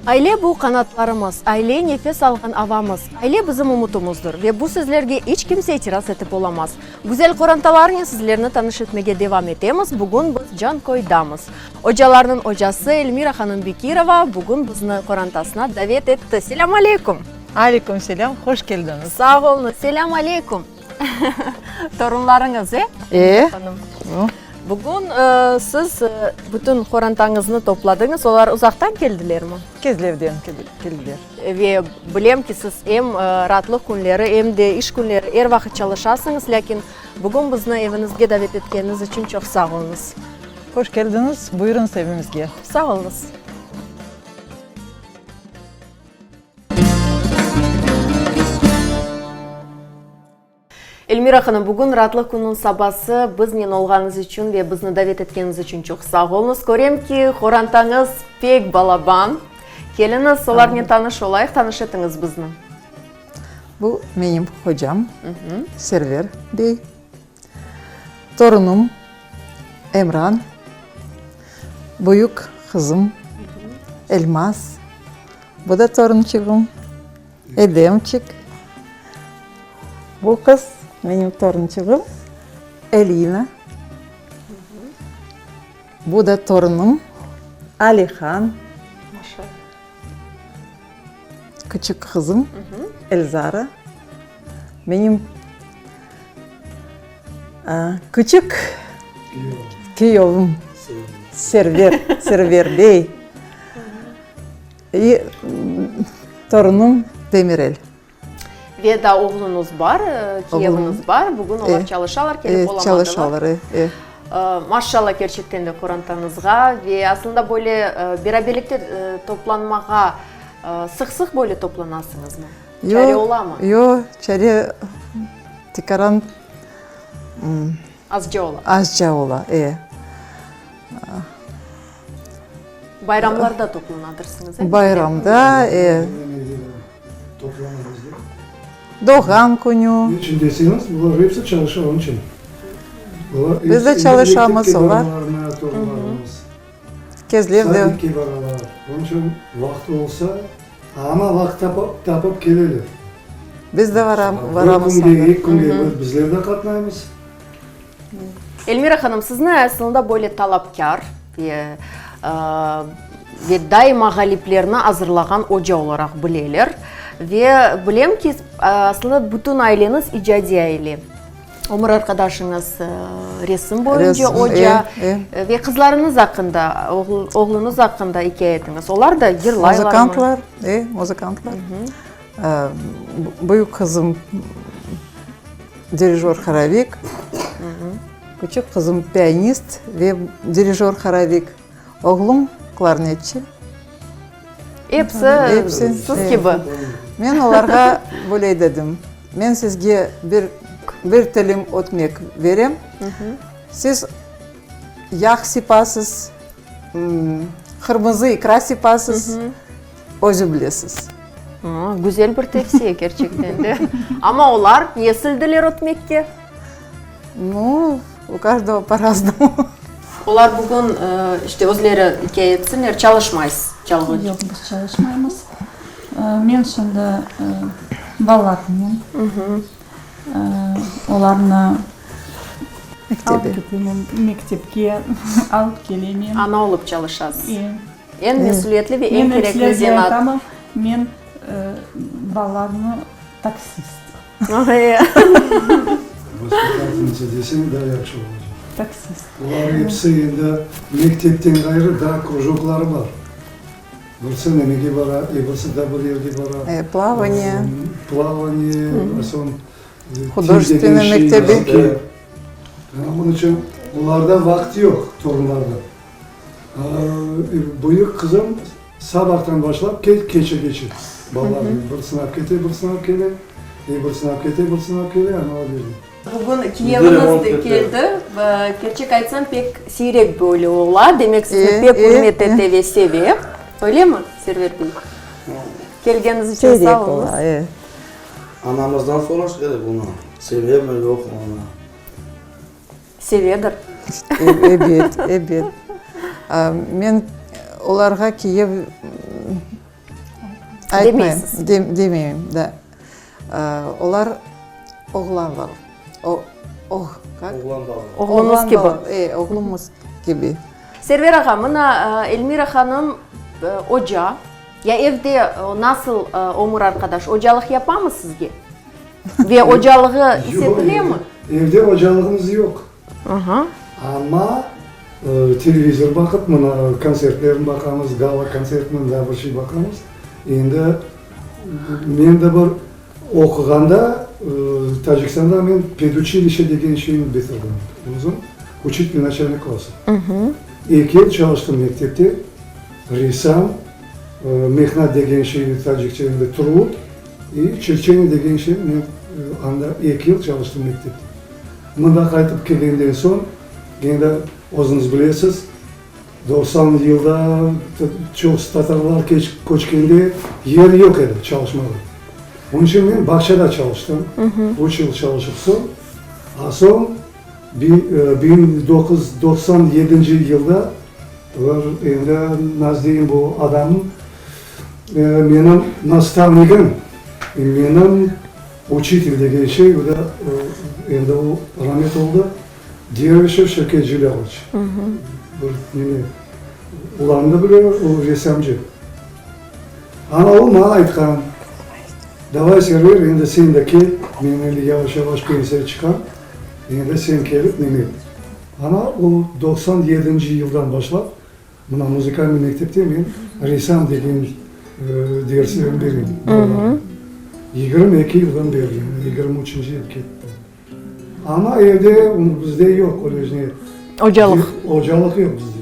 Айле бұл қанатларымыз, айле нефес алған авамыз, айле біздің ұмытымыздыр. Ve bu sizlerге hiç kimse itiraz etip olamaz. Güzel korantalarini sizlerine tanış etmeye devam etemiz. Bugün biz can koydamız. Hocalarının hocası Elmira Hanım Bekirova bugün bizni korantasına davet etti. Selam aleyküm. Aleyküm selam, hoş geldiniz. Sağ olun, selam aleyküm. Torunlarınız, Hanım. Bugün siz bütün korantağınızı topladınız, onlar uzaktan geldiler mi? Kezlevden geldiler. Ve bilem ki siz hem rahatlık günleri hem de iş günleri her vakit çalışarsınız, lakin bugün bizni evinizge davet ettiğiniz için çok sağ olunuz. Hoş geldiniz, buyurun evimizge. Sağ olunuz. Elmira Hanım, bugün rahatlık günün sabahı bizden olğanız için ve bizni davet ettiğiniz için çok sağ olunuz. Görem ki korantağınız pek balaban. Geliniz, solarla tanış olayıq, tanış etiniz bizni. Bu benim hocam, Server Bey. Torunum Emran. Büyük kızım Elmas. Bu da torunçığım Edemçik. Bu kız benim torunçığım Elina. Bu da torunum Alihan. Küçük kızım Elzara. Benim küçük kıyovum Server Bey. Torunum Demirel. Ve da oğlunuz var, Kiyeviniz var. Bugün onlar çalışarlar, gelip olamadılar. Çalışarlar. Maşallah gerçekten de korantanızga ve aslında böyle beraberlikte toplanmağa sık böyle toplanasınız mı? Çare ola mı? Yok, çare tikaran azca ola. Azca ola, Bayramlarda toplanadırsınız. Bayramda, Doğan günü. Için deseniz, bunlar hepsi çalışan onun için. Biz de çalışamaz olar. Kezlevde. Sadiki baralar. Onun için vakti olsa ama vakti tapıp gelirler. Biz de varamız. İlk günge bizler de katlayımız. Elmira Hanım, siz ne aslında böyle talapkar ve daima galiplerini hazırlayan hoca olarak bileler. Ve bilem ki aslında bütün aileniz icadi aile. Ömür arkadaşınız resim boyunca hoca ve kızlarınız hakkında, oğlunuz hakkında hikaye ettiniz. Onlar da yırlaylar mı? Muzikantlar, muzikantlar. Büyük kızım dirijör Haravik. Küçük kızım piyanist ve dirijör Haravik. Oğlum klarnetçi. Hepsi siz gibi. Ben onlara böyle dedim. Ben sizge bir telim ötmek verem. Siz yağ sipasız, kırmızı ikra sipasız, özü bilesiz. Güzel bir tavsiye gerçekten de. Ama onlar niye sildiler ötmekke? Ну, у каждого по-разному. Onlar bugün işte özleri hikaye etsinler, çalışmayız. Yok, biz çalışmayız. Men şimdi ballarımın. Onlarını mektepke alıp geleyim. Ana olup çalışasız. En mesuliyetli ve en gerekli zenat. Ama men ballarımı taksist. Başka desem daha yaxşı olacak. Taksist. Bunlar hepsi yine mektepten gayrı daha krужоклары var. Birisi nemege var, birisi da bir yerge var. Плавание. Плавание, son Художественный мектеби. Onun için bunlarda vakti yok torunlarda. Büyük kızım sabahtan başlayıp keçe geçir. Vallahi bir sınav kete, bir sınav kele, bir sınav kete, bir sınav kele, yani o dedim. Bugün Kiyeviniz geldi. Gerçek aytsam pek sirek böyle ola. Demek sizi pek hürmet etti ve seviyor. Öyle mi Server Bey? Geldiğiniz için sağ olun. Anamızdan sonra geldi bunu. Seviyor mu yok onu? Seviyordur. Evet. Men onlarga Kiyev Demeysiz. Demeyeyim de. Onlar oğlanlar. Как? Oğlan da var. Oğlunuz gibi. Oğlumuz gibi. Server ağa, mına Elmira hanım oca. Ya evde nasıl omur arkadaş, ocalık yapar mı sizge? Ve ocalığı hissediliyor mu? Evde ocağımız yok. Aha. Ama televizor bakıp buna konsertlerin bakamız, gala konsertinin de bir şey bakamız. Endi men de bir o'qiganda Tojikistonda men pedучилище degan şeyni bitirdim. O'zim учитель начальный класс. 2 yil çalıştım mektepte. Ressam, mehnat degan şey Tojikçe'de trud, çirçeni degan şey men anda 2 yil çalıştım mektepte. Mında qaytib kelgandan so'ng, endi o'zingiz bilasiz, 90 yılda çok Tatarlar koçkende yer yok edi çalışmadı. Onun için ben Bakşa'da çalıştım. 3 yıl çalışıp son 1997 yılda endi nazdeyim bu adamın benim nastavnikim, benim учитель degan şey, o da endi o rahmet oldu. Dervishev Şevket Jilyavoviç. Ulandı biliyor, o ressamcı. Ana o bana aytkan, davay Server, endi sen de kel, men endi yavaş yavaş pensiya chiqam, endi sen kelib nima et. Ana o 97 yıldan başlap, buna muzikal mektepte men ressam degan derslerini berdim. 22 yıldan beri, 23 yıl ketdi. Ama evde bizde yok öyle Ocalık. Ocalık yok bizde.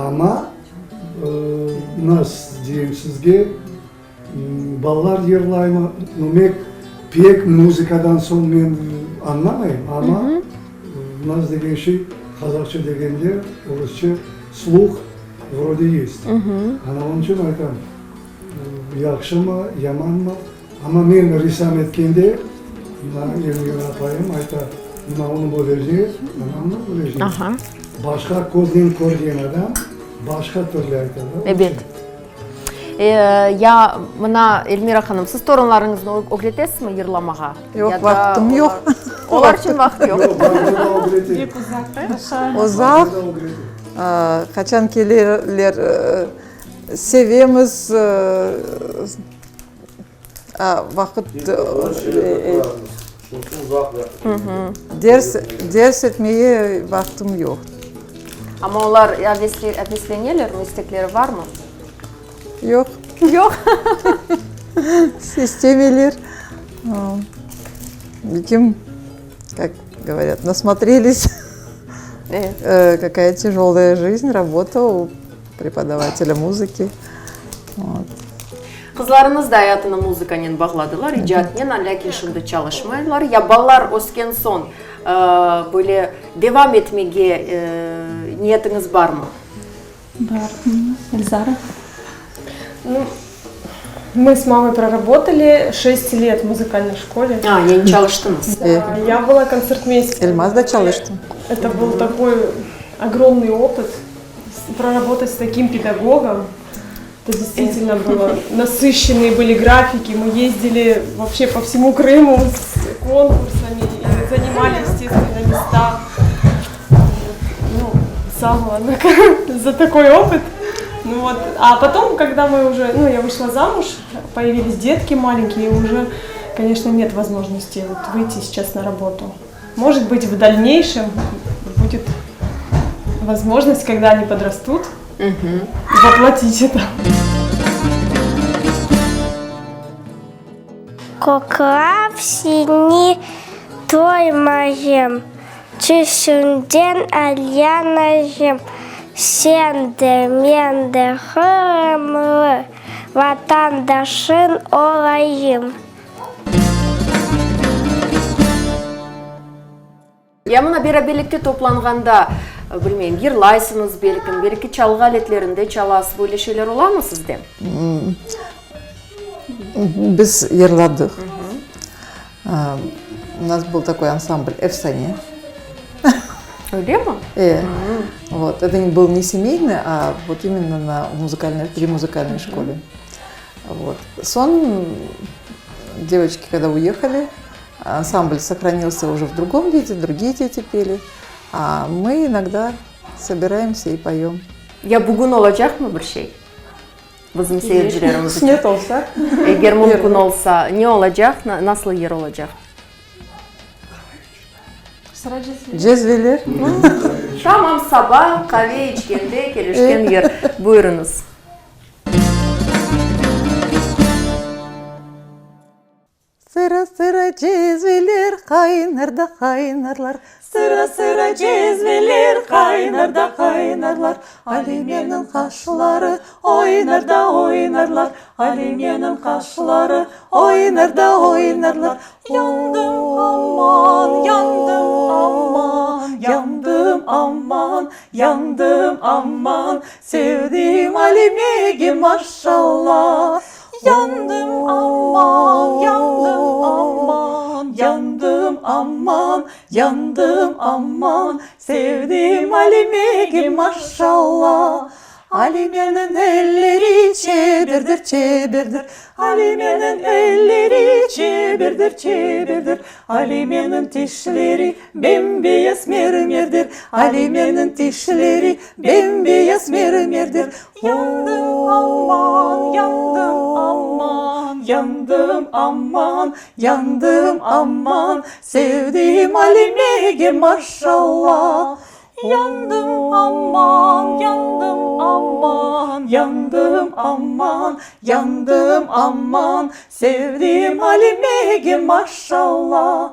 Ama nasıl diyeyim sizge, ballar yırlayma, pek muzikadan son men anlamayım ama nasıl degen şey, Kazakça degende, Rusça слух вроде есть. Ana onun için aytam, yaxşı mı, yaman mı? Ama men ressam etkende, Elmira apayım aytar, onu bo'lajak, anamni bo'lajak. Aha. Başka ko'zdan ko'rgan adam başka türlü aytadi. Evet. Ya mına Elmira hanım, siz torunlarınızı öğretesizmi yırlamağa? Yok, Ya da vaktim yok. Onlar için vakti yok. Yok, ben de öğreteyim. Hep uzakta. Uzak. Ben de öğreteyim. Kaçan gelirler, sevemiz. Vakit ders etmeye vaktim yok. Ama onlar hevesleniyorlar mı, istekleri var mı? Yok. Yok. Системелер. Видим, как говорят, насмотрелись, какая тяжелая жизнь, работа у преподавателя музыки. Вот. Kızlarınız da hayatını müzikanen bağladılar, icatnen, lakin şimdi çalışmaydılar. Ya ballar ösken son böyle devam etmeye niyetiniz var mı? Бар. Эльзара. Мы с мамой проработали 6 лет в музыкальной школе. Yeni çalıştınız. Я была концертмейстером. Эльмаз да çalıştım. Это был такой огромный опыт, проработать с таким педагогом. Это действительно было, насыщенные были графики. Мы ездили вообще по всему Крыму с конкурсами, и занимали, естественно, места. Ну, самого за такой опыт. Ну вот, а потом, когда мы уже, я вышла замуж, появились детки маленькие, уже, конечно, нет возможности вот выйти сейчас на работу. Может быть, в дальнейшем будет возможность, когда они подрастут, воплотить это. Коклав синий той моем, чисюнден альянажем, сенде менде хырымлы, ватандашын олайым. Ya mına beraberlikte toplanğanda, bilmeyim, yırlaysınız belki çalgı aletlerinde çalasız, böyle şeyler olar mı sizde? Biz yırladık. У нас был такой ансамбль «Эфсане». Öyle mi? Вот. Это был не семейный, а вот именно при музыкальной школе. Вот. Сон девочки, когда уехали, ансамбль сохранился уже в другом виде, другие дети пели, а мы иногда собираемся и поем. Ya bugün olacak mı bir şey? Bizim seyircilerimiz için. Нет olsa. Eğer mümkün olsa ne olacak? Nasıl yer olacak? Cezveler. Tamam, sabah kahve içkende gelişken yer. Buyurunuz. Sıra sıra cezveler kaynar da kaynarlar. Sıra sıra cezveler kaynar da kaynarlar. Alime'nin kaşları oynar da oynarlar. Alime'nin kaşları oynar da oynarlar. Yandım aman, yandım aman, yandım aman, yandım aman. Sevdiğim Alime'ye maşallah. Yandım aman, yandım aman, yandım aman, yandım aman. Sevdiğim Alime'ye maşallah. Alime'nin elleri çevirdir, çevirdir. Alime'nin elleri çevirdir, çevirdir. Alime'nin dişleri bembeyaz mermerdir. Alime'nin dişleri bembeyaz mermerdir. Yandım aman, yandım aman, yandım aman, yandım aman. Sevdiğim Alime'ye maşallah. Yandım aman, yandım aman, yandım aman, yandım aman. Sevdiğim Alime'ye maşallah.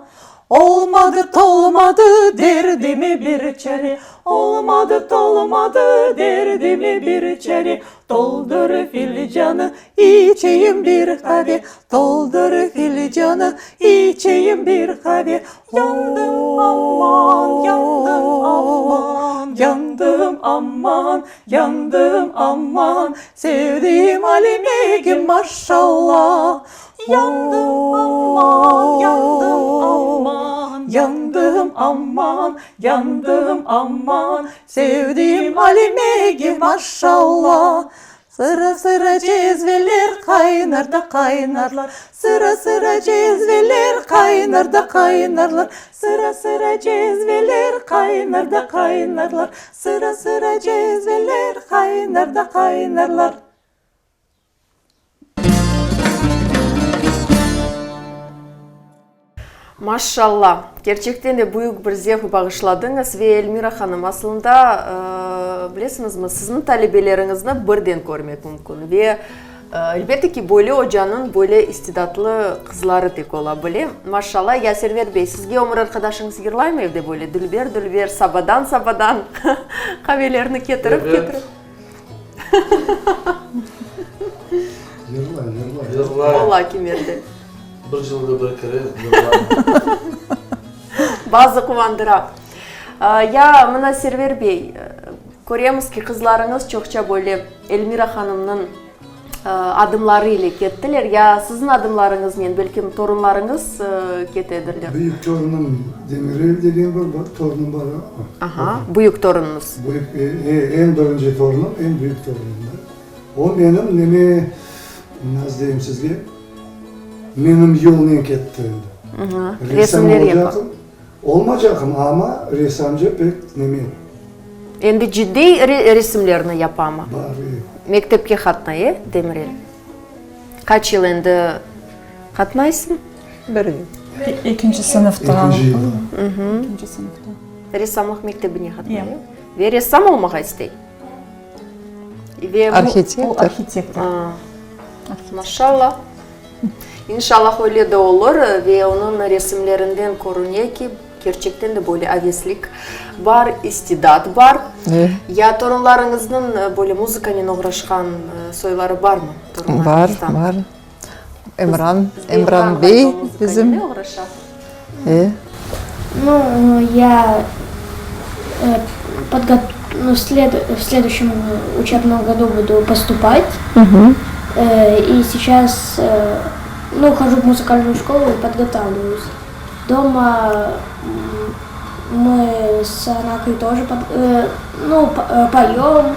Olmadı tolmadı derdimi bir çeri. Olmadı tolmadı derdimi bir çeri. Doldur filcanı içeyim bir kadeh. Doldur filcanı içeyim bir kadeh. Yandım aman, yandım aman, yandım aman, yandım aman. Sevdiğim Alime'ye maşallah. Yandım aman, yandım aman, yandım aman, yandım aman. Sevdiğim Alime'ye maşallah. Sıra sıra cezveler kaynar da kaynarlar. Sıra sıra cezveler kaynar da kaynarlar. Sıra sıra cezveler kaynar da kaynarlar. Sıra sıra cezveler kaynar da kaynarlar. Maşallah. Gerçekten de büyük bir zevk bağışladınız ve Elmira Hanım aslında bilesiniz mi, sizin talebelerinizni birden görmek mümkün ve elbette ki böyle hocanın böyle istidatlı kızları tek olabilir. Maşallah. Ya Server Bey, sizge ömür arkadaşınız yırlay mı evde böyle dülber dülber sabadan kahvelerini getirip Yırlar. Vallahi kim verdi. Bir yılda bir kere yıllar. Bazı kuvandıra. Ya mına Server Bey, görüyoruz ki kızlarınız çokça böyle Elmira Hanım'ın adımları ile gittiler. Ya sizin adımlarınız ne? Belki torunlarınız getedirler. Büyük torunum Demirel dediğim bir torunum var. Aha, büyük torununuz. Büyük, en birinci torunum, en büyük torunum var. O benim neme, nasıl diyeyim sizge, benim yoluna gitti. Resimler yapar. Olmayacakım ama ressamcı pek neme Endi ciddi resimlerini yapama. var. Mektepke katnayı Demirel. Kaç yıl endi katnaysın? Bir yıl. İkinci sınıfta. İkinci yıl. İkinci sınıfta. Ressamlık mektebine katnayı. Ya. Ve ressam olmak istey. Ve Arhitekt. Arhitектör. Maşallah. İnşallah öyle de olur ve onun resimlerinden görünüyor ki gerçekten de böyle aveslik var, istidat var. Evet. Ya torunlarınızın böyle müzikayla uğraşan soyları var mı? Var, Torunlarınızdan? var. Emran Bey bizim. Ne uğraşar? Ну, я в следующем учебном году буду поступать. И сейчас хожу в музыкальную школу и подготавливаюсь. Дома мы с Анакой тоже поем,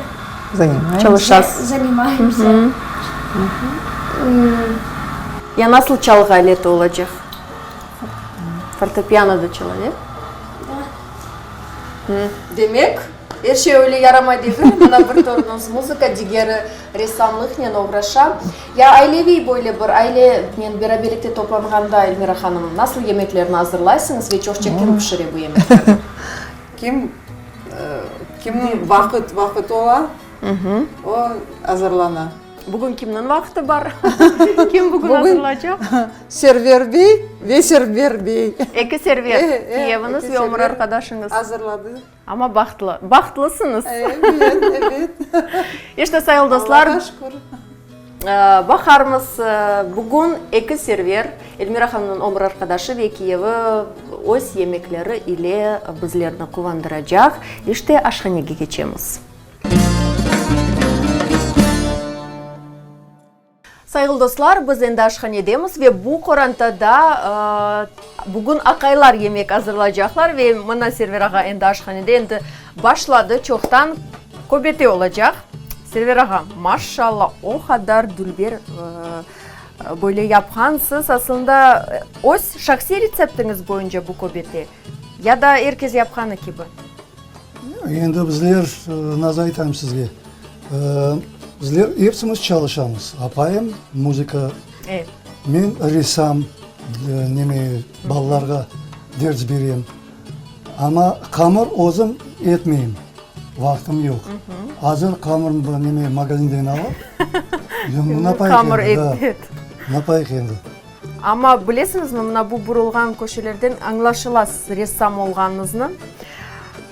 Занимаемся. занимаемся. Я насыл çalgı aleti olacak? Fortepianoda çalıyor. Demek, her şey öyle yaramaydı. Buna bir torunuz muzika, diğeri ressamlıkla uğraşa. Ya ailevi böyle bir aileyle beraberlikte toplanğanda Elmira Hanım nasıl yemeklerini hazırlaysınız ve çok kim pişiriyor bu yemekleri? Kimnin vakit olan o hazırlana. Bugün kimin vakti var? Kim bugün hazırlayacak? Server Bey ve Server Bey İki server. Kiyeviniz ve Ömür arkadaşınız. hazırladı. Ama baktlısınız. Evet. İşte sayılı dostlar, Allah'a şükür. bakarımız bugün iki server Elmira Hanım'ın Ömür arkadaşı ve Kiyevi öz yemekleri ile bizlerini kuvandıracak. İşte aşhanege geçemiz. Sayılı dostlar, biz endi aşhanedemiz ve bu korantada bugün akaylar yemek hazırlayacaklar ve mana Server ağa endi aşhanede endi başladı, çoktan köbete olacak. Server ağa, maşallah o kadar dülber böyle yapkansız, aslında öz şahsi reseptiniz boyunca bu köbete ya da herkes yapkanı gibi? Endi bizler nazı aytayım sizge. Bizler hepsimiz çalışamız. Apayım muzika, Evet. men ressam, ballarga ders bereyim. Ama kamır özüm etmeyim. Vaktim yok. Hazır kamırını magazinden alıp, Kamır et. napayık endi. Ama bilesiniz mi, bu burulgan köşelerden anlaşılası ressam olganınızın.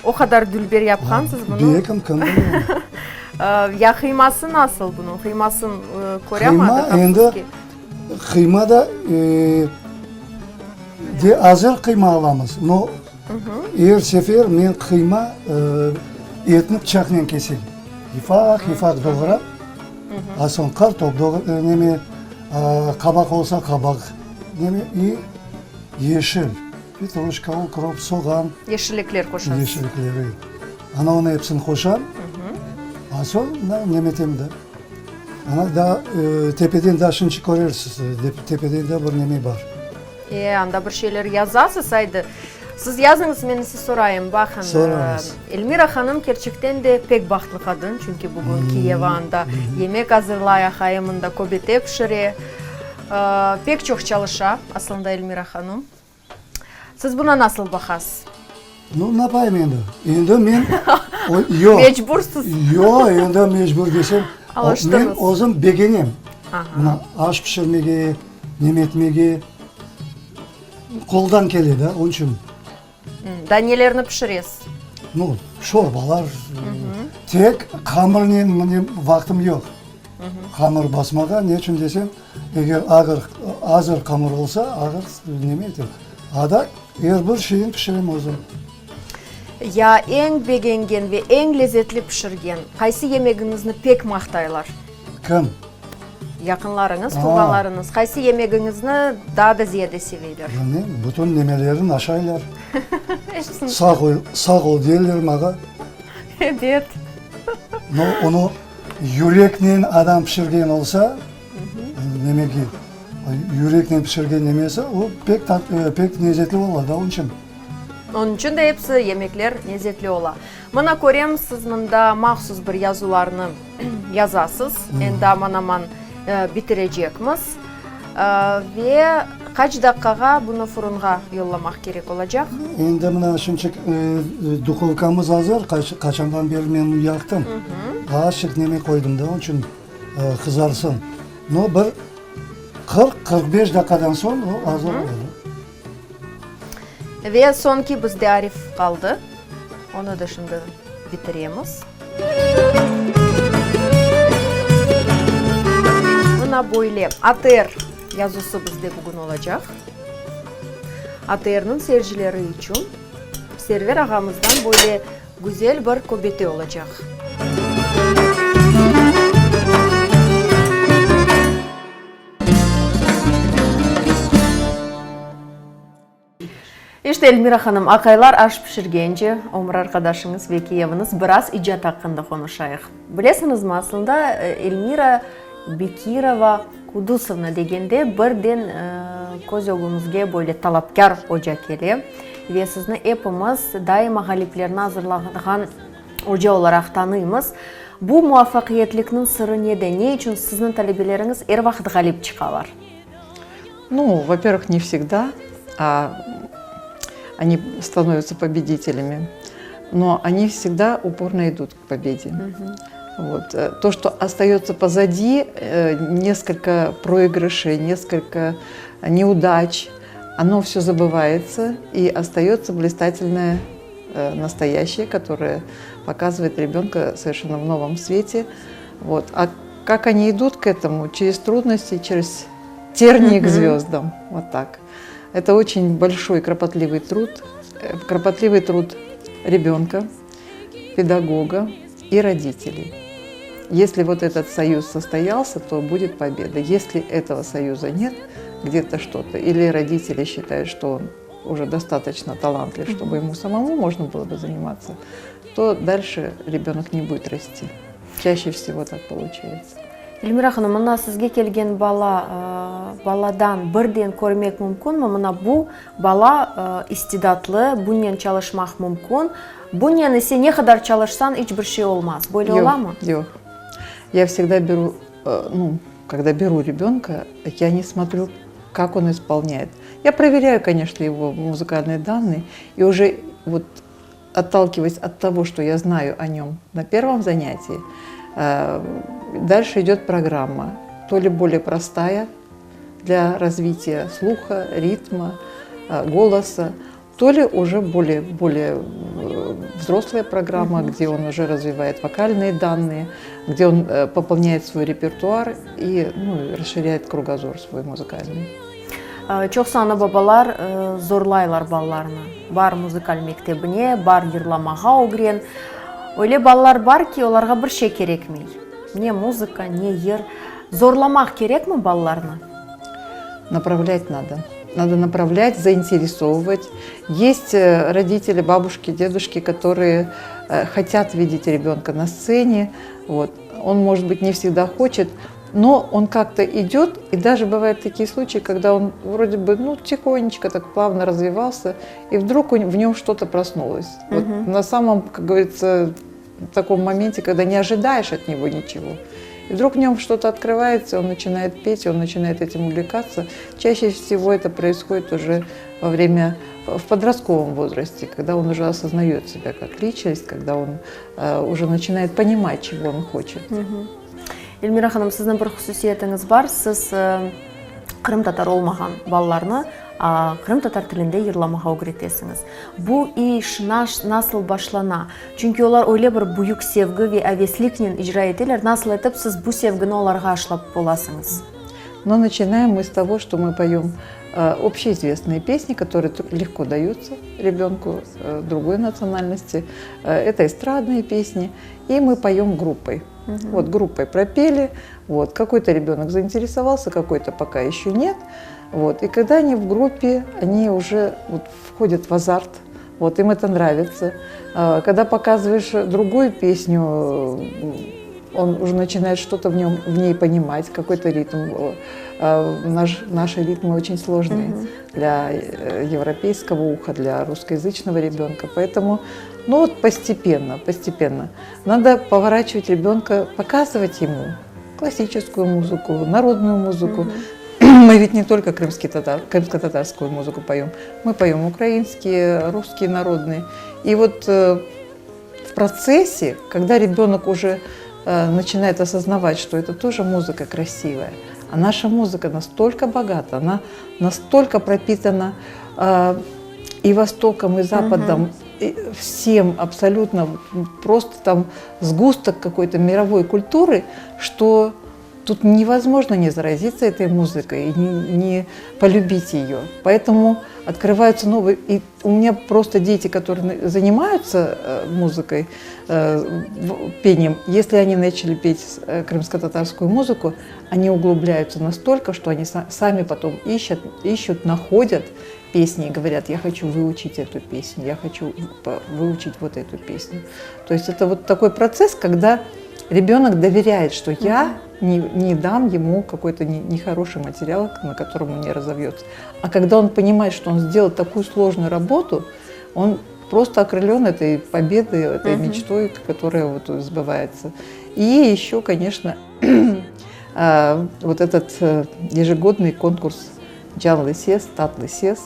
O kadar dülber yapkansız bunu. Bekim kim bilir. Ya kıyması nasıl bunun? Kıymasını koyamadı. Kıyma endi kıyma da de hazır kıyma alamiz. No her sefer men kıyma etni pichoqdan kesayım. Hifak doğrab, ason kartof doğrab, kabak olsa kabak, yeşil, petrushka, ukrop, soğan, Yeşillikler koşarız. yeşillikleri. Ana onu hepsini koşam. Ason nemetem de. Ana da tepeden daşınçı görürsünüz. Tepeden de bir neme var. Anda bir şeyler yazasız haydi. Siz yazınız, ben size sorayım. Bakın, Sorarız. Elmira Hanım gerçekten de pek baktlı kadın. Çünkü bugün Kiyevan'da yemek hazırlaya, hayımında köbete pişiriyor. Pek çok çalışa aslında Elmira Hanım. Siz buna nasıl bakasınız? Ну, ne yapayım endi? Endi men yok. Mecbursuz. Yok, endi mecbur desem. Alıştınız. Men özüm begenim. Aha. Buna aş pişirmege, nemetmege koldan keledi, onun için. Da nelerini pişiriyoruz? Ну, şorbalar. Tek kamırın vaktim yok. Kamır basmaga, ne için desem, eğer hazır kamır olsa, neme etim. Ada her bir şeyin pişirem özüm. Ya en beğengen ve en lezzetli pişirgen kaysi yemeğinizni pek maktaylar? Kim? Yakınlarınız, tuğanlarınız kaysi yemeğinizni daha da ziyade seviyorlar? Yani bütün nemelerin aşağılar. Sağ ol derler bana. Evet. Onu yürekle adam pişirgen olsa, neme ki, yürekle pişirgen nemesi o pek lezzetli olur onun için. Onun için de hepsi yemekler lezzetli ola. Mana koyayım, siz mında mahsus bir yazılarını yazasız. Endi aman bitirecekmiz. Ve kaç dakikaga bunu fırına yollamak gerek olacak? Endi mına şunçuk dukovkamız hazır. Kaçandan beri men yaktım. Aşık neme koydum da onun için kızarsın. No bir 40-45 dakikadan sonra o hazır olur. Ve sonki bizde arif kaldı. Onu da şimdi bitireyimiz. Buna böyle ATR yazısı bizde bugün olacak. ATR'nın seyircileri için Server ağamızdan böyle güzel bir köbete olacak. İşte Elmira Hanım, akaylar aş pişirgence, Ömür arkadaşınız ve Kiyeviniz biraz icat hakkında konuşayıq. Bilesiniz mi aslında Elmira Bekirova Кудусовна дегенде бірден көз өгімізге бөлі талапкер ожа келе. Ве сізні эпіміз дайыма ғалиплерін азырлаған ожа оларақ таныймыз. Бұл муафақиетлікнің сыры неде? Не үшін сіздің талебелеріңіз әр вақыт ғалип чықалар? Ну, во-первых, не всегда, а они становятся победителями, но они всегда упорно идут к победе. Вот. То, что остается позади, несколько проигрышей, несколько неудач, оно все забывается и остается блистательное настоящее, которое показывает ребенка совершенно в новом свете. Вот. А как они идут к этому? Через трудности, через тернии к звездам. Вот так. Это очень большой кропотливый труд ребенка, педагога и родителей. Если вот этот союз состоялся, то будет победа. Если этого союза нет, где-то что-то, или родители считают, что он уже достаточно талантлив, чтобы ему самому можно было бы заниматься, то дальше ребенок не будет расти. Чаще всего так получается. Эльмира ханым, мына сізге келген баладан бірден көрмек мүмкін, мына бұл бала истидатлы, бұнен çalışмақ мүмкін. Бұнен есе не қадар çalışсан, ешбір şey olmaz. Böyle ола ма? Жоқ. Я всегда беру, когда беру ребенка, я не смотрю, как он исполняет. Я проверяю, конечно, его музыкальные данные, и уже вот отталкиваясь от того, что я знаю о нем на первом занятии, дальше идет программа, то ли более простая для развития слуха, ритма, голоса, то ли уже более взрослая программа, где он уже развивает вокальные данные, где он пополняет свой репертуар и расширяет кругозор свой музыкальный. Çok sаны бабалар зорлайлар балаларны. Бар музыкаль мектебіне, бар йырламаға огрен. Öyle балалар бар ки, оларға бір şey керекмей. Не музыка, не йыр. Зорламақ керек ме балаларны? Направлять надо. Надо направлять, заинтересовывать. Есть родители, бабушки, дедушки, которые хотят видеть ребенка на сцене. Вот. Он, может быть, не всегда хочет, но он как-то идет, и даже бывают такие случаи, когда он вроде бы тихонечко так плавно развивался, и вдруг в нем что-то проснулось. Вот на самом, как говорится, таком моменте, когда не ожидаешь от него ничего. И вдруг в нем что-то открывается, он начинает петь, он начинает этим увлекаться. Чаще всего это происходит уже в подростковом возрасте, когда он уже осознает себя как личность, когда он уже начинает понимать, чего он хочет. Эльмира ханым, сіздің бір құсусиетіңіз бар, сіз Қырым татар олмаған балаларны Қырым татар тілінде йырламаға öğретесіңіз. Бұл иш насыл башлана? Çünkü олар öyle bir büyük sevgi ve әвеслікнен icra етелер, насыл етіп, сіз бұл sevgini оларға ашлап боласыңыз? Но начинаем мы с того, что мы поем общеизвестные песни, которые легко даются ребенку другой национальности. Это эстрадные песни, и мы поем группой. Вот группой пропели, вот, какой-то ребенок заинтересовался, какой-то пока еще нет. Вот, и когда они в группе, они уже входят в азарт, вот, им это нравится. Когда показываешь другую песню, он уже начинает что-то в ней понимать, какой-то ритм. Наши ритмы очень сложные для европейского уха, для русскоязычного ребенка. Поэтому постепенно. Надо поворачивать ребенка, показывать ему классическую музыку, народную музыку. Мы ведь не только крымско-татарскую музыку поем, мы поем украинские, русские народные. И вот в процессе, когда ребенок уже начинает осознавать, что это тоже музыка красивая, а наша музыка настолько богата, она настолько пропитана и Востоком, и Западом, и всем абсолютно, просто там сгусток какой-то мировой культуры, что тут невозможно не заразиться этой музыкой и не полюбить ее. Поэтому открываются новые... И у меня просто дети, которые занимаются музыкой, пением, если они начали петь крымско-татарскую музыку, они углубляются настолько, что они сами потом ищут, находят песни и говорят: я хочу выучить эту песню, я хочу выучить вот эту песню. То есть это вот такой процесс, когда ребенок доверяет, что я не дам ему какой-то нехороший материал, на котором он не разовьется. А когда он понимает, что он сделал такую сложную работу, он просто окрылен этой победой, этой мечтой, которая вот сбывается. И еще, конечно, вот этот ежегодный конкурс Джан Лысес, Тат Лысес,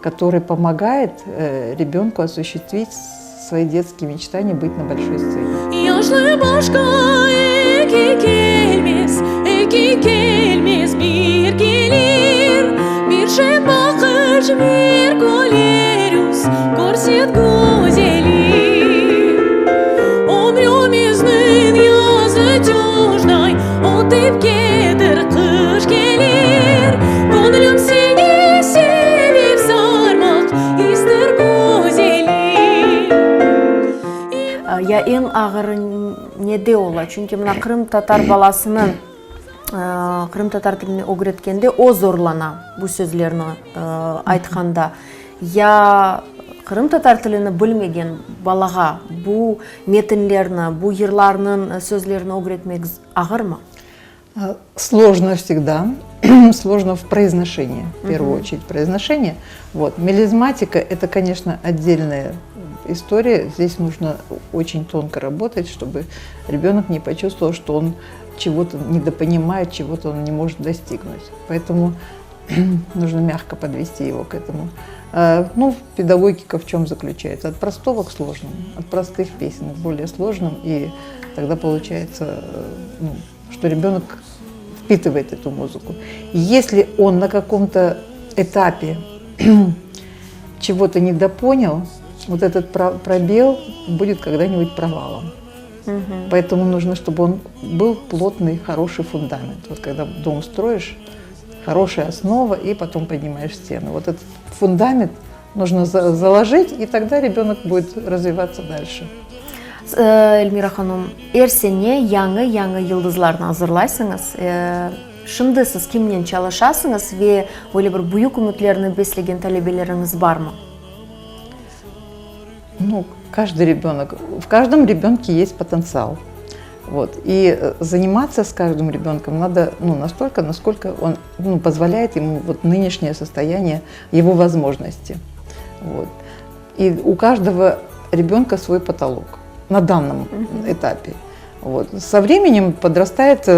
который помогает ребенку осуществить свои детские мечтания, быть на большой сцене. Yaşlı başka iki gelmez bir gelir. Bir şey bakıcı bir kolerus, korset güzeli. Ömrümüzün yazı coşnay, o tip gelir kış gelir. Gönlüm seni sevip sarmak ister güzeli. Я ең ағыры неде ола, чүнки мына Крым татар баласының Крым татар тіліне өгреткенде о зорлана бұл сөзлеріні айтқанда. Я Крым татар тіліні білмеген балаға бұл метінлеріні, бұл ерларының сөзлеріні өгретмек ағыр ма? Сложно всегда, сложно в произношении, в первую очередь произношение. Вот. Мелизматика – это, конечно, отдельная история. Здесь нужно очень тонко работать, чтобы ребенок не почувствовал, что он чего-то недопонимает, чего-то он не может достигнуть. Поэтому нужно мягко подвести его к этому. Ну, педагогика в чем заключается? От простого к сложному, от простых песен к более сложным. И тогда получается, что ребенок впитывает эту музыку. Если он на каком-то этапе чего-то недопонял, вот этот пробел будет когда-нибудь провалом. Поэтому нужно, чтобы он был плотный, хороший фундамент. Вот когда дом строишь, хорошая основа, и потом поднимаешь стену. Вот этот фундамент нужно заложить, и тогда ребенок будет развиваться дальше. Эльмира ханым, эрсене яңы йылдызларны азырлайсыңыз. Шынды сіз кимнен чалышасыңыз ве ойлы бір буюк үмітлеріні беслеген талебелеріңіз бар ма? Ну, каждый ребенок, в каждом ребенке есть потенциал. Вот. И заниматься с каждым ребенком надо настолько, насколько он позволяет ему вот нынешнее состояние, его возможности. Вот. И у каждого ребенка свой потолок на данном этапе. Вот. Со временем подрастает,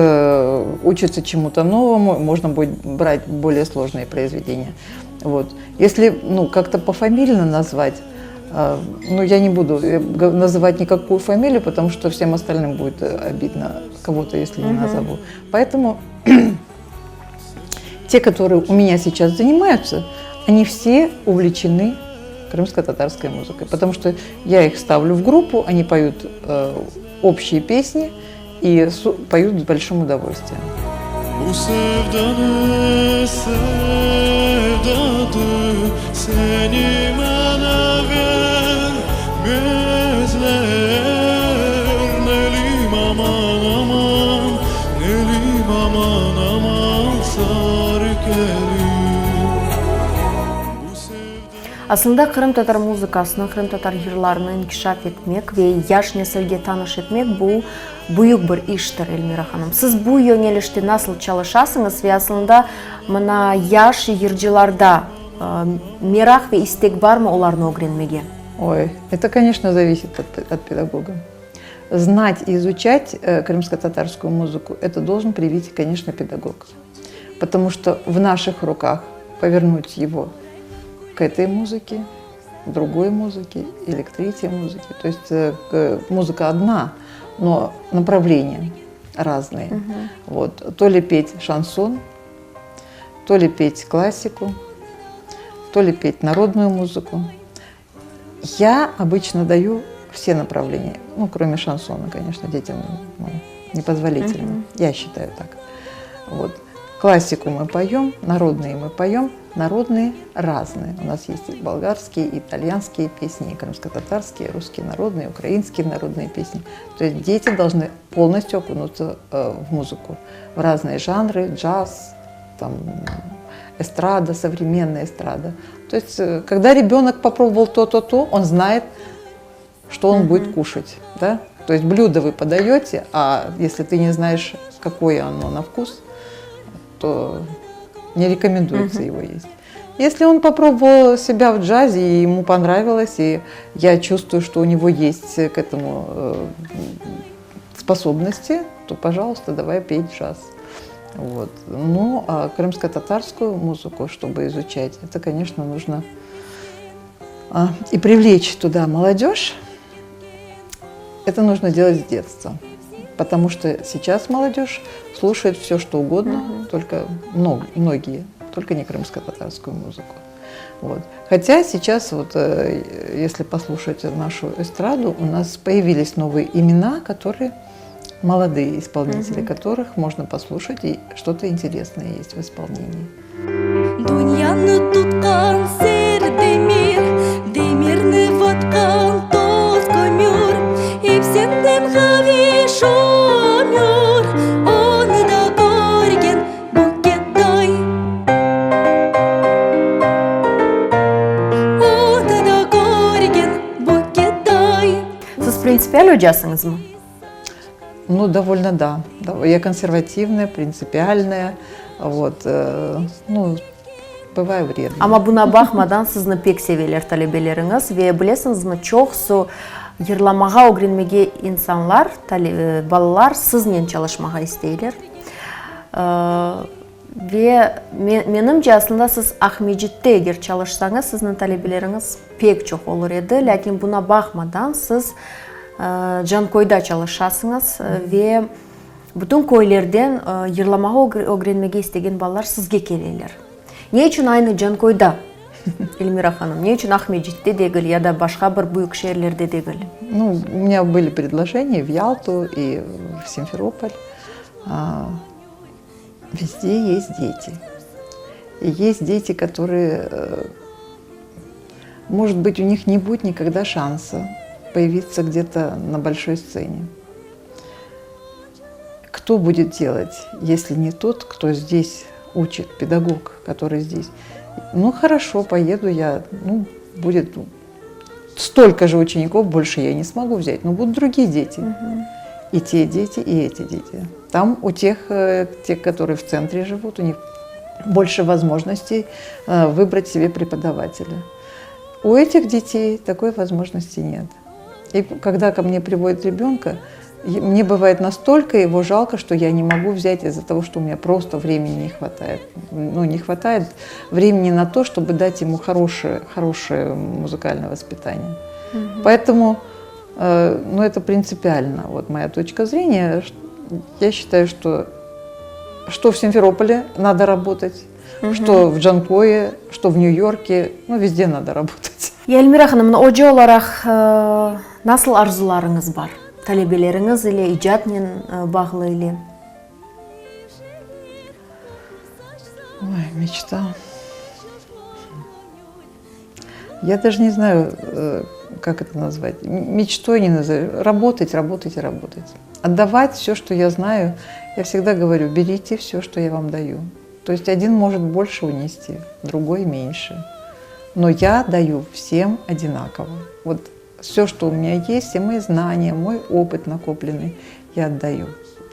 учится чему-то новому, можно будет брать более сложные произведения. Вот. Если как-то пофамильно назвать, я не буду называть никакую фамилию, потому что всем остальным будет обидно кого-то, если не назову. Поэтому те, которые у меня сейчас занимаются, они все увлечены крымско-татарской музыкой, потому что я их ставлю в группу, они поют общие песни и поют с большим удовольствием. Aslında Krım Tatar muzikasını, Krım Tatar yırlarını inkişaf etmek ve yaş nesilge tanış etmek bu büyük bir iştir Elmira Hanım. Siz bu yönelişte nasıl çalışasınız ve aslında mına yaş yırcılarda merak ve istek var mı onlarını öğrenmeye? Ой, это, конечно, зависит от педагога. Знать и изучать крымско-татарскую музыку – это должен привить, конечно, педагог. Потому что в наших руках повернуть его к этой музыке, к другой музыке или к третьей музыке. То есть музыка одна, но направления разные. Вот. То ли петь шансон, то ли петь классику, то ли петь народную музыку. Я обычно даю все направления, кроме шансона, конечно, детям непозволительно. Я считаю так. Вот. Классику мы поем, народные мы поем, народные разные. У нас есть и болгарские, и итальянские песни, и крымско-татарские, и русские народные, украинские народные песни. То есть дети должны полностью окунуться в музыку, в разные жанры, джаз, эстрада, современная эстрада. То есть, когда ребенок попробовал то, он знает, что он будет кушать. Да? То есть блюдо вы подаете, а если ты не знаешь, какое оно на вкус, то не рекомендуется его есть. Если он попробовал себя в джазе, и ему понравилось, и я чувствую, что у него есть к этому способности, то, пожалуйста, давай петь джаз. Вот. Ну, а крымско-татарскую музыку, чтобы изучать, это, конечно, нужно и привлечь туда молодежь. Это нужно делать с детства, потому что сейчас молодежь слушает все, что угодно, только многие, только не крымско-татарскую музыку. Вот. Хотя сейчас, вот, если послушать нашу эстраду, у нас появились новые имена, которые молодые исполнители, которых можно послушать, и что-то интересное есть в исполнении. Дуньяны туткан сер демир, демирны ваткан тоз көмір, епсенден хави шомер, оны да көрген букеттай. Оны да көрген букеттай. Сіз принципиал өжасыңыз мы? Ну, довольно, да. Я консервативная, принципиальная, вот, ну, бываю вредная. Ама буна бахмадан сізні пек севелер талебелеріңіз, ве білесіңіз ме, чоқсу ерламаға огренмеге инсанлар, балалар сізнен çalışmaға істейлер. Ве менің жасында сіз Ахмеджитте егер çalışсаңыз, сізнің талебелеріңіз пек чоқ olur еді, ләкин буна бахмадан сіз Жанкойда çalışасыңыз, ве бүтін көйлерден ерламаға огренмеге істеген балалар сізге келелер. Не үшін айны Жанкойда, Эльмира ханым, не үшін Ахмеджитте дегіл, яда башқа бір бұйық шерлерде дегіл? Ну, у меня были предложения в Ялту и в Симферополь. Везде есть дети. И есть дети, которые, может быть, у них не будет никогда шанса появиться где-то на большой сцене. Кто будет делать, если не тот, кто здесь учит, педагог, который здесь? Ну, хорошо, поеду я, ну, будет столько же учеников, больше я не смогу взять, но будут другие дети. И те дети, и эти дети. Там у тех, которые в центре живут, у них больше возможностей выбрать себе преподавателя. У этих детей такой возможности нет. И когда ко мне приводят ребенка, мне бывает настолько его жалко, что я не могу взять из-за того, что у меня просто времени не хватает. Ну, не хватает времени на то, чтобы дать ему хорошее музыкальное воспитание. Поэтому, ну, это принципиально, вот моя точка зрения. Я считаю, что в Симферополе надо работать, что в Джанкойе, что в Нью-Йорке, ну, везде надо работать. Эльмира ханым, ожи оларақ насыл арзуларыңыз бар? Талебелеріңіз или ижатмен бағылы или? Ой, мечта. Я даже не знаю, как это назвать. Мечтой не назову. Работать, работать и работать. Отдавать все, что я знаю. Я всегда говорю, берите все, что я вам даю. То есть один может больше унести, другой меньше. Но я даю всем одинаково. Вот все, что у меня есть, все мои знания, мой опыт накопленный, я отдаю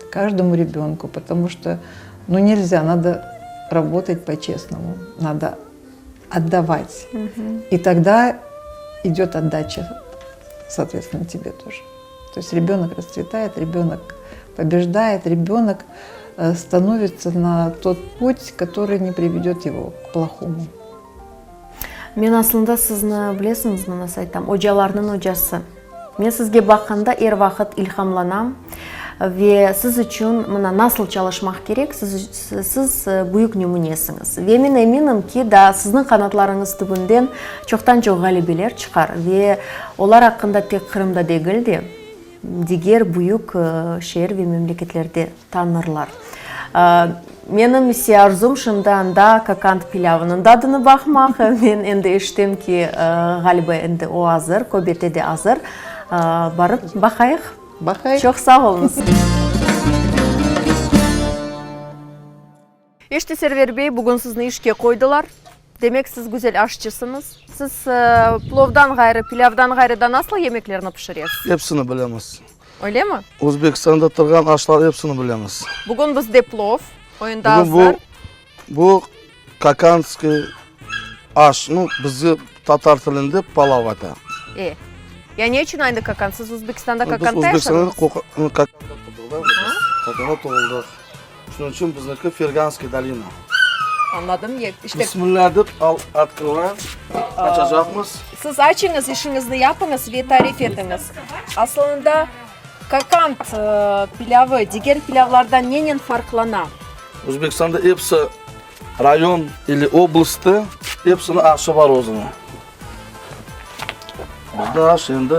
каждому ребенку, потому что, ну, нельзя, надо работать по-честному, надо отдавать. И тогда идет отдача, соответственно, тебе тоже. То есть ребенок расцветает, ребенок побеждает, ребенок становится на тот путь, который не приведет его к плохому. Мен асылында сізні білесіңіз, мына айтам, ожаларының ожасы. Мен сізге баққанда ер вақыт илхамланам. Ве сіз үшін мына насыл çalışмақ керек, сіз бұйық нөмінесіңіз. Ве мен еминім ки, да сіздің қанатларыңыз түбінден чоқтан жоқ ғалибелер шығар. Ве олар ақында тек Қырымда дегілде, дегер бұйық шер ве мемлекетлерде танырлар. Менің арзум шынданда какант пилявының дадыны бақмақ. Мен енді ештем ки ғалибы енді о азыр, көбетеде азыр. Барып бақайық. Бақайық. Çok sağ olunuz. Еште сервербей, бүгін сізні ішке қойдылар. Демек, сіз güzel aşçısınız. Siz plovdan gayrı, pilavdan gayrı da nasıl yemeklerini pişiriyorsunuz? Hepsini bilemiz. Ойлема? O'zbekistonda turgan ashlar hepsini bilamiz. Bugun bizde plov, o'yinda Bugun hazır. bu kakanskiy ash, bizni tatar tilida palov ata. Ya ne için aynı kakan? Siz O'zbekistonda Biz kakanda O'zbekistonda yaşadınız? kakanda tug'ildik. Shuning uchun bizniki Ferganskiy dolina. Anladım. İşte Bismillah deb открываем. Açacakmız. siz açınız, işinizni yapınız ve tarif ediniz. Aslında kakant pilavı diğer pilavlardan neyin farklana? O'zbekistonda hepsi rayon или областda hepsini aşı var o'zini. Bizda aş endi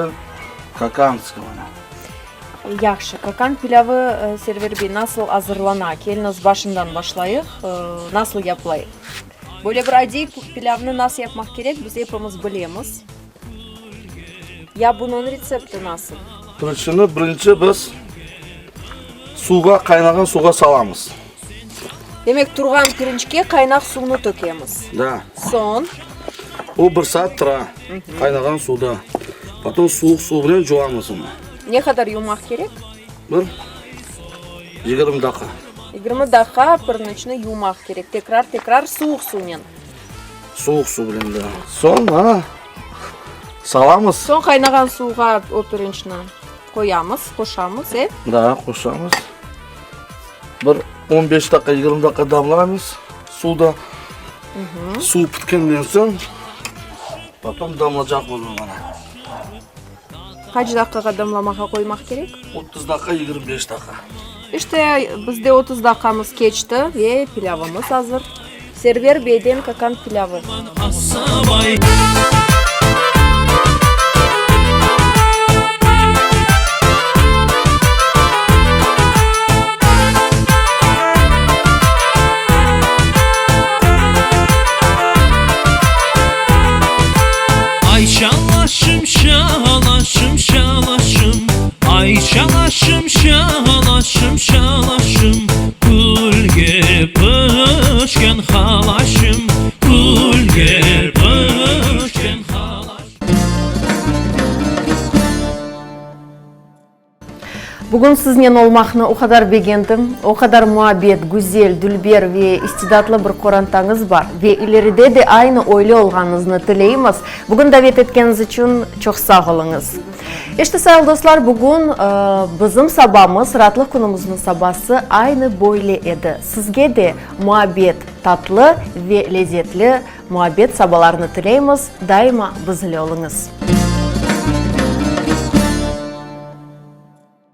kakanskiy mana. Yaxşı. Kakan pilavı Server Bey nasıl hazırlana? Keliniz başından başlayık. Nasıl yapılayık? Böyle bir adi pilavını nasıl yapmak gerek? Biz hepimiz bilemiz. Ya bunun resepti nasıl? Birinchi biz qaynagan suvga salamiz. Demek turgan pirinçke kaynak suyunu tökemiz. Da. Son O 1 saat tura qaynagan suvda. Потом sovuq suv bilan juvamiz uni. ne kadar yumak gerek? Bir 20 dakika. 20 dakika pirinçni yumak gerek. Tekrar soğuk suyun. Sovuq suv bilan da. Sonra salamiz. Son kaynagan suğa o pirinçni qo'shamiz. Da, qo'shamiz. Bir 15 dakika, 20 dakika damlaymiz suvda. Suv bitgandan so'ng потом damlajak bo'ladi mana. Kaç dakika damlamağa koymak gerek? 30 dakika, 25 dakika. İşte bizde 30 dakikamız geçti ve pilavımız hazır. Server Bey'den kakan pilavı. Ay şalaşım şalaşım şalaşım, ay şalaşım şalaşım şalaşım, gülge pışken halaşım, gülge pışken halaşım. Bugün sizinle olmakını o kadar beğendim, o kadar muhabbet, güzel, dülber ve istidatlı bir korantanız var ve ileride de aynı öyle olganınızı dileyimiz. Bugün davet ettiğiniz için çok sağ olunuz. İşte sayılı dostlar, bugün bizim sabahımız, rahatlık günümüzün sabahı aynı böyle edi. Sizge de muhabbet tatlı ve lezzetli muhabbet sabahlarını dileyimiz. Daima bizimle olunuz.